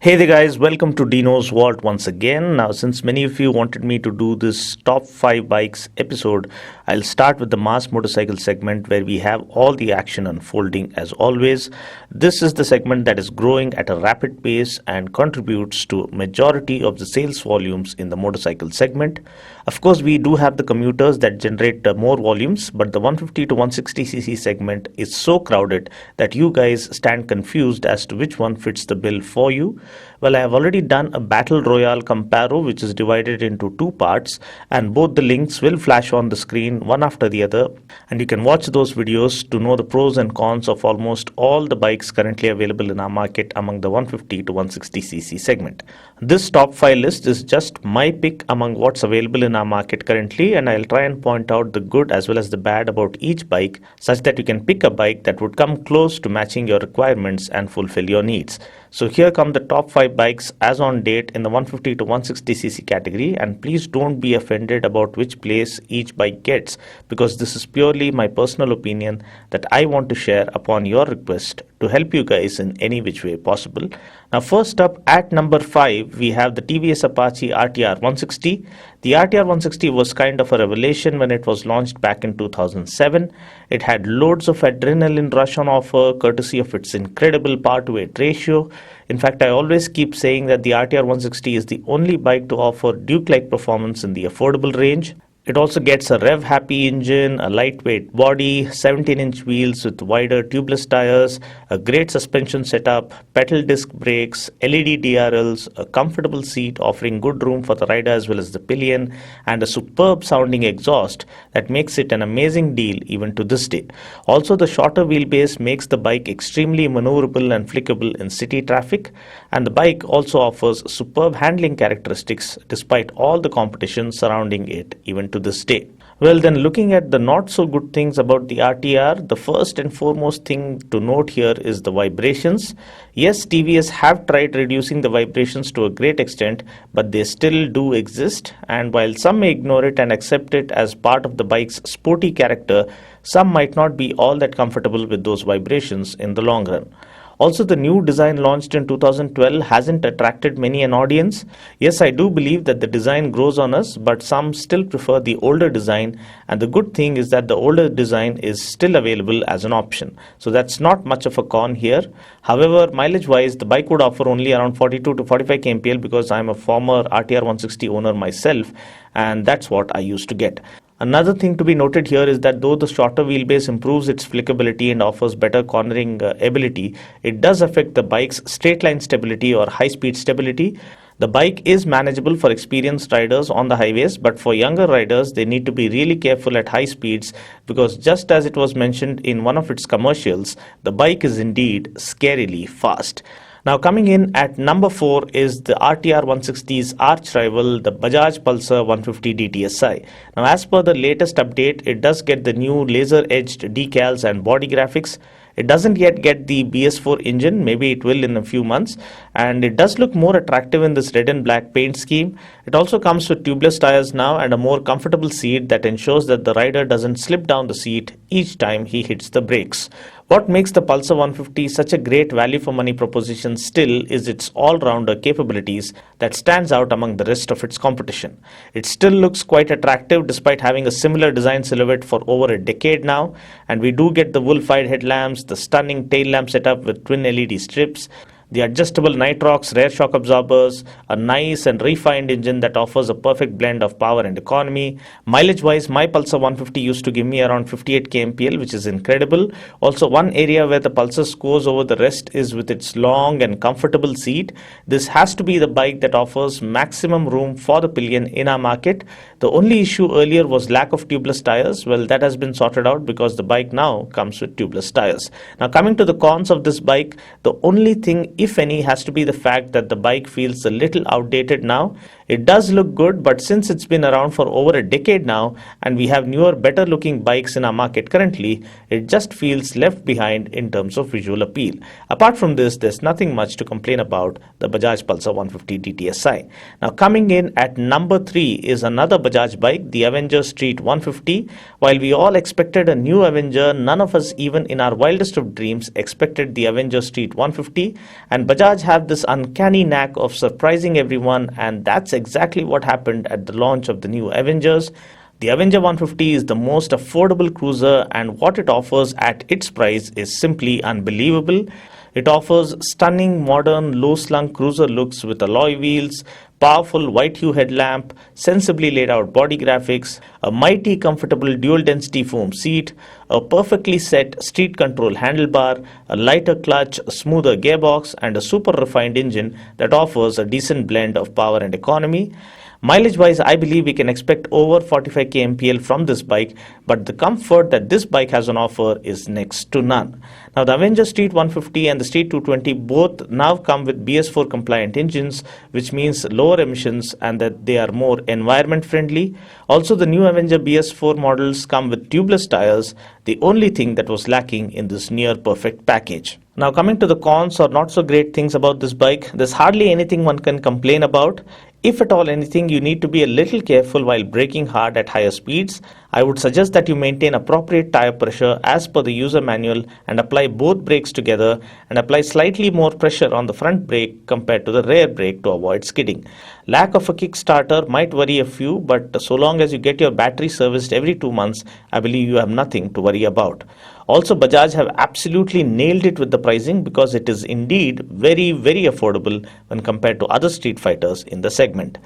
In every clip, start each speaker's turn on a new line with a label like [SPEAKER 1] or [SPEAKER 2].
[SPEAKER 1] Hey there guys, welcome to Dino's Vault once again. Now, since many of you wanted me to do this top 5 bikes episode, I'll start with the mass motorcycle segment where we have all the action unfolding as always. This is the segment that is growing at a rapid pace and contributes to majority of the sales volumes in the motorcycle segment. Of course, we do have the commuters that generate more volumes, but the 150 to 160cc segment is so crowded that you guys stand confused as to which one fits the bill for you. Well, I have already done a Battle Royale comparo which is divided into two parts, and both the links will flash on the screen one after the other, and you can watch those videos to know the pros and cons of almost all the bikes currently available in our market among the 150 to 160cc segment. This top 5 list is just my pick among what's available in our market currently, and I'll try and point out the good as well as the bad about each bike such that you can pick a bike that would come close to matching your requirements and fulfill your needs. So here come the top 5 bikes as on date in the 150 to 160cc category, and please don't be offended about which place each bike gets, because this is purely my personal opinion that I want to share upon your request to help you guys in any which way possible. Now, first up at number 5, we have the TVS Apache RTR 160. The RTR 160 was kind of a revelation when it was launched back in 2007. It had loads of adrenaline rush on offer courtesy of its incredible power to weight ratio. In fact, I always keep saying that the RTR 160 is the only bike to offer Duke-like performance in the affordable range. It also gets a rev-happy engine, a lightweight body, 17-inch wheels with wider tubeless tires, a great suspension setup, pedal disc brakes, LED DRLs, a comfortable seat offering good room for the rider as well as the pillion, and a superb sounding exhaust that makes it an amazing deal even to this day. Also, the shorter wheelbase makes the bike extremely maneuverable and flickable in city traffic, and the bike also offers superb handling characteristics despite all the competition surrounding it even to this day. Well, then, looking at the not so good things about the RTR, the first and foremost thing to note here is the vibrations. Yes, TVS have tried reducing the vibrations to a great extent, but they still do exist, and while some may ignore it and accept it as part of the bike's sporty character, some might not be all that comfortable with those vibrations in the long run. Also, the new design launched in 2012 hasn't attracted many an audience. Yes, I do believe that the design grows on us, but some still prefer the older design, and the good thing is that the older design is still available as an option. So that's not much of a con here. However, mileage-wise, the bike would offer only around 42 to 45 kmpl because I'm a former RTR 160 owner myself, and that's what I used to get. Another thing to be noted here is that though the shorter wheelbase improves its flickability and offers better cornering ability, it does affect the bike's straight line stability or high speed stability. The bike is manageable for experienced riders on the highways, but for younger riders, they need to be really careful at high speeds because just as it was mentioned in one of its commercials, the bike is indeed scarily fast. Now, coming in at number 4 is the RTR 160's arch rival, the Bajaj Pulsar 150 DTSI. Now, as per the latest update, it does get the new laser-edged decals and body graphics. It doesn't yet get the BS4 engine, maybe it will in a few months, and it does look more attractive in this red and black paint scheme. It also comes with tubeless tires now and a more comfortable seat that ensures that the rider doesn't slip down the seat each time he hits the brakes. What makes the Pulsar 150 such a great value for money proposition still is its all-rounder capabilities that stands out among the rest of its competition. It still looks quite attractive despite having a similar design silhouette for over a decade now, and we do get the wolf-eyed headlamps, the stunning tail lamp setup with twin LED strips, the adjustable nitrox rear shock absorbers, a nice and refined engine that offers a perfect blend of power and economy. Mileage-wise, my Pulsar 150 used to give me around 58 kmpl, which is incredible. Also, one area where the Pulsar scores over the rest is with its long and comfortable seat. This has to be the bike that offers maximum room for the pillion in our market. The only issue earlier was lack of tubeless tires. Well, that has been sorted out because the bike now comes with tubeless tires. Now, coming to the cons of this bike, the only thing, if any, has to be the fact that the bike feels a little outdated now. It does look good, but since it's been around for over a decade now and we have newer, better looking bikes in our market currently, it just feels left behind in terms of visual appeal. Apart from this, there's nothing much to complain about the Bajaj Pulsar 150 DTSI. Now, coming in at number 3 is another Bajaj bike, the Avenger Street 150. While we all expected a new Avenger, none of us even in our wildest of dreams expected the Avenger Street 150, And Bajaj have this uncanny knack of surprising everyone, and that's exactly what happened at the launch of the new Avengers. The Avenger 150 is the most affordable cruiser, and what it offers at its price is simply unbelievable. It offers stunning, modern, low-slung cruiser looks with alloy wheels, powerful white hue headlamp, sensibly laid out body graphics, a mighty comfortable dual-density foam seat, a perfectly set street control handlebar, a lighter clutch, a smoother gearbox, and a super refined engine that offers a decent blend of power and economy. Mileage-wise, I believe we can expect over 45 kmpl from this bike, but the comfort that this bike has on offer is next to none. Now, the Avenger Street 150 and the Street 220 both now come with BS4 compliant engines, which means lower emissions and that they are more environment friendly. Also, the new Avenger BS4 models come with tubeless tires, the only thing that was lacking in this near perfect package. Now, coming to the cons or not so great things about this bike, there's hardly anything one can complain about. If at all anything, you need to be a little careful while braking hard at higher speeds. I would suggest that you maintain appropriate tire pressure as per the user manual and apply both brakes together and apply slightly more pressure on the front brake compared to the rear brake to avoid skidding. Lack of a kickstarter might worry a few, but so long as you get your battery serviced every 2 months, I believe you have nothing to worry about. Also, Bajaj have absolutely nailed it with the pricing because it is indeed very, very affordable when compared to other street fighters in the segment.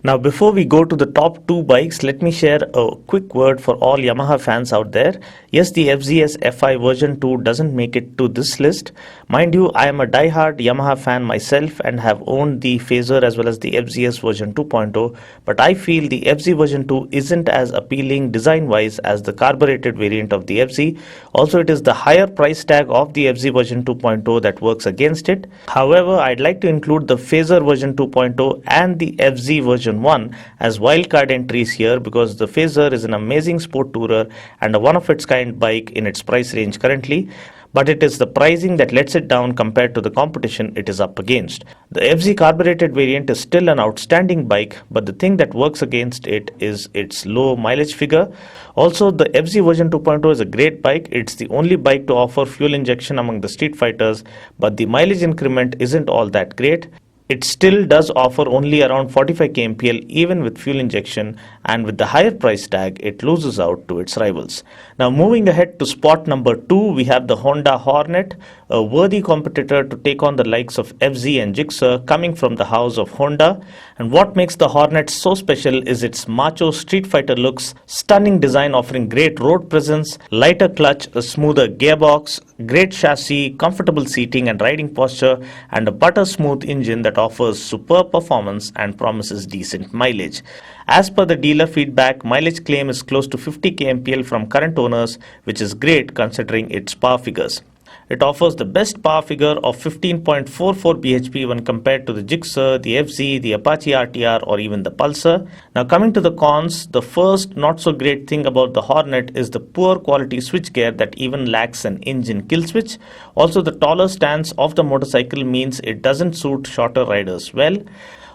[SPEAKER 1] Now, before we go to the top 2 bikes, let me share a quick word for all Yamaha fans out there. Yes, the FZS FI version 2 doesn't make it to this list. Mind you, I am a die-hard Yamaha fan myself and have owned the Phaser as well as the FZS version 2.0, but I feel the FZ version 2 isn't as appealing design-wise as the carbureted variant of the FZ. Also, it is the higher price tag of the FZ version 2.0 that works against it. However, I'd like to include the Phaser version 2.0 and the FZ version 1 as wildcard entries here because the Phaser is an amazing sport tourer and a one-of-its-kind bike in its price range currently, but it is the pricing that lets it down compared to the competition it is up against. The FZ carbureted variant is still an outstanding bike, but the thing that works against it is its low mileage figure. Also, the FZ version 2.0 is a great bike. It's the only bike to offer fuel injection among the street fighters, but the mileage increment isn't all that great. It still does offer only around 45 kmpl even with fuel injection, and with the higher price tag, it loses out to its rivals. Now, moving ahead to spot number 2, we have the Honda Hornet, a worthy competitor to take on the likes of FZ and Gixxer coming from the house of Honda. And what makes the Hornet so special is its macho street fighter looks, stunning design offering great road presence, lighter clutch, a smoother gearbox, great chassis, comfortable seating and riding posture, and a butter smooth engine that offers superb performance and promises decent mileage. As per the dealer feedback, mileage claim is close to 50 kmpl from current owners, which is great considering its power figures. It offers the best power figure of 15.44 bhp when compared to the Gixxer, the FZ, the Apache RTR or even the Pulsar. Now, coming to the cons, the first not so great thing about the Hornet is the poor quality switchgear that even lacks an engine kill switch. Also, the taller stance of the motorcycle means it doesn't suit shorter riders well.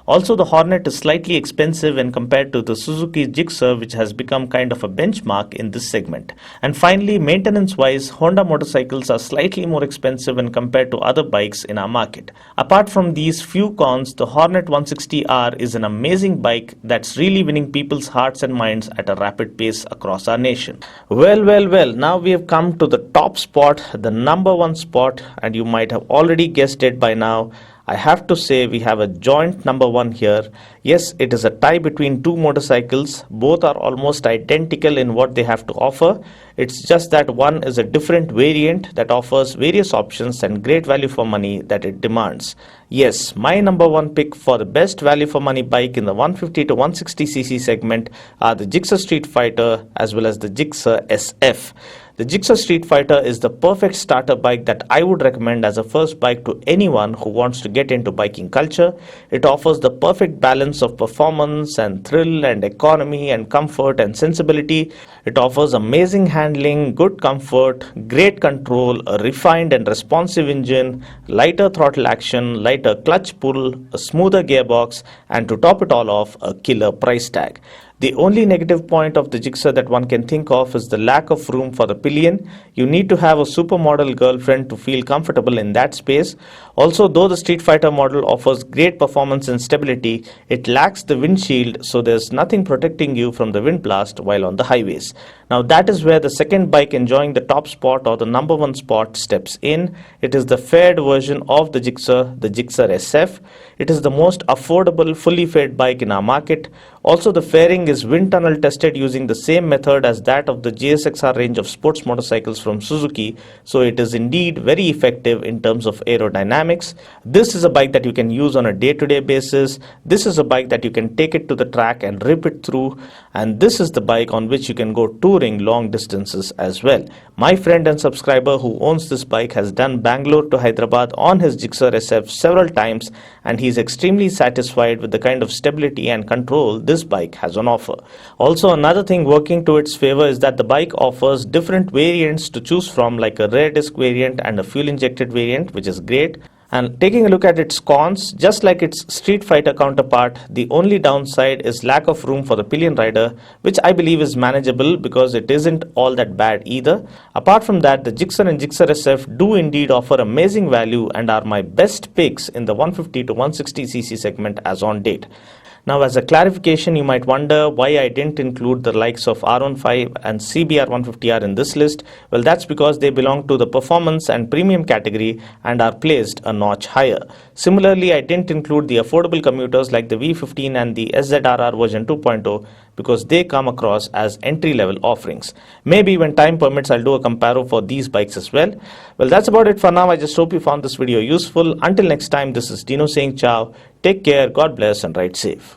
[SPEAKER 1] Also, the Hornet is slightly expensive when compared to the Suzuki Gixxer, which has become kind of a benchmark in this segment. And finally, maintenance-wise, Honda motorcycles are slightly more expensive when compared to other bikes in our market. Apart from these few cons, the Hornet 160R is an amazing bike that's really winning people's hearts and minds at a rapid pace across our nation. Well, now we have come to the top spot, the number 1 spot, and you might have already guessed it by now. I have to say we have a joint number 1 here. Yes, it is a tie between 2 motorcycles. Both are almost identical in what they have to offer. It's just that one is a different variant that offers various options and great value for money that it demands. Yes, my number 1 pick for the best value for money bike in the 150 to 160cc segment are the Gixxer Street Fighter as well as the Gixxer SF. The Gixxer Street Fighter is the perfect starter bike that I would recommend as a first bike to anyone who wants to get into biking culture. It offers the perfect balance of performance and thrill and economy and comfort and sensibility. It offers amazing handling, good comfort, great control, a refined and responsive engine, lighter throttle action, lighter clutch pull, a smoother gearbox, and to top it all off, a killer price tag. The only negative point of the Gixxer that one can think of is the lack of room for the pillion. You need to have a supermodel girlfriend to feel comfortable in that space. Also, though the Street Fighter model offers great performance and stability, it lacks the windshield, so there's nothing protecting you from the wind blast while on the highways. Now that is where the second bike enjoying the top spot or the number one spot steps in. It is the fared version of the Gixxer SF. It is the most affordable fully fared bike in our market. Also, the fairing is wind tunnel tested using the same method as that of the GSXR range of sports motorcycles from Suzuki, so it is indeed very effective in terms of aerodynamics. This is a bike that you can use on a day-to-day basis. This is a bike that you can take it to the track and rip it through, and this is the bike on which you can go touring long distances as well. My friend and subscriber who owns this bike has done Bangalore to Hyderabad on his Gixxer SF several times, and he is extremely satisfied with the kind of stability and control this bike has on offer. Also, another thing working to its favor is that the bike offers different variants to choose from, like a rear disc variant and a fuel injected variant, which is great. And taking a look at its cons, just like its Street Fighter counterpart, the only downside is lack of room for the pillion rider, which I believe is manageable because it isn't all that bad either. Apart from that, the Gixxer and Gixxer SF do indeed offer amazing value and are my best picks in the 150 to 160cc segment as on date. Now, as a clarification, you might wonder why I didn't include the likes of R15 and CBR 150R in this list. Well, that's because they belong to the performance and premium category and are placed a notch higher. Similarly, I didn't include the affordable commuters like the V15 and the SZRR version 2.0 because they come across as entry-level offerings. Maybe when time permits, I'll do a comparo for these bikes as well. Well, that's about it for now. I just hope you found this video useful. Until next time, this is Dino saying ciao. Take care, God bless, and ride safe.